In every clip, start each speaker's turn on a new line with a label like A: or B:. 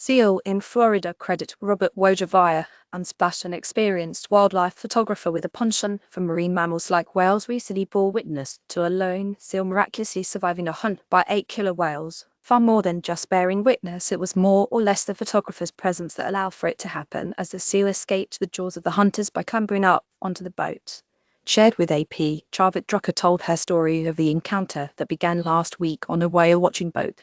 A: Seal in Florida credit Robert Woeger via Unsplash An, experienced wildlife photographer with a penchant for marine mammals like whales, recently bore witness to a lone seal miraculously surviving a hunt by 8 killer whales. Far more than just bearing witness, it was more or less the photographer's presence that allowed for it to happen, as the seal escaped the jaws of the hunters by clambering up onto the boat. Shared with AP, Charvet Drucker told her story of the encounter that began last week on a whale-watching boat.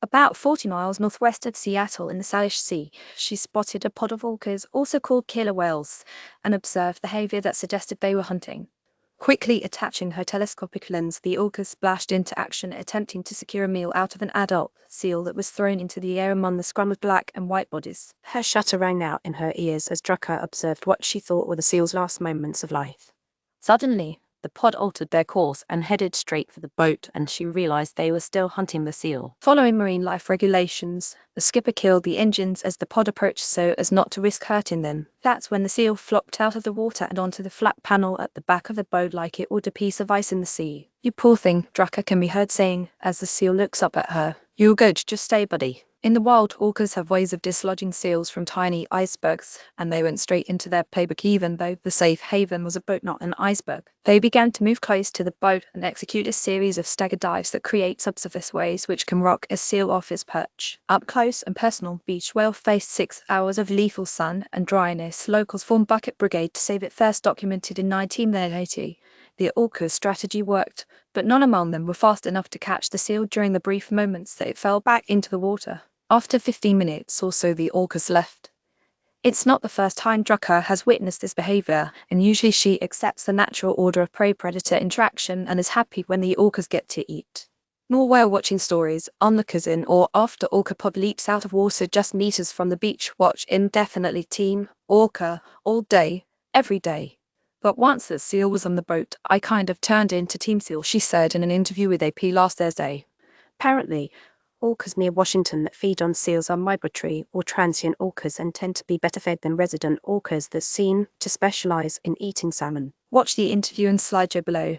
A: About 40 miles northwest of Seattle in the Salish Sea, she spotted a pod of orcas, also called killer whales, and observed behavior that suggested they were hunting. Quickly attaching her telescopic lens, the orcas splashed into action, attempting to secure a meal out of an adult seal that was thrown into the air among the scrum of black and white bodies. Her shudder rang out in her ears as Drucker observed what she thought were the seal's last moments of life. Suddenly, the pod altered their course and headed straight for the boat, and she realized they were still hunting the seal. Following marine life regulations, the skipper killed the engines as the pod approached so as not to risk hurting them. That's when the seal flopped out of the water and onto the flat panel at the back of the boat like it would a piece of ice in the sea. "You poor thing," Drucker can be heard saying as the seal looks up at her. "You're good, just stay, buddy." In the wild, orcas have ways of dislodging seals from tiny icebergs, and they went straight into their playbook even though the safe haven was a boat, not an iceberg. They began to move close to the boat and execute a series of stagger dives that create subsurface waves which can rock a seal off his perch. Up close and personal, beach whale faced 6 hours of lethal sun and dryness. Locals formed Bucket Brigade to save it, first documented in 1980. The orca's strategy worked, but none among them were fast enough to catch the seal during the brief moments that it fell back into the water. After 15 minutes or so, the orcas left. It's not the first time Drucker has witnessed this behavior, and usually she accepts the natural order of prey-predator interaction and is happy when the orcas get to eat. More whale-watching stories. Onlookers in or after orca pod leaps out of water just meters from the beach. Watch indefinitely. Team Orca all day, every day. But once the seal was on the boat, I kind of turned into Team Seal, she said in an interview with AP last Thursday. Apparently, orcas near Washington that feed on seals are migratory or transient orcas and tend to be better fed than resident orcas that seem to specialize in eating salmon. Watch the interview and slideshow below.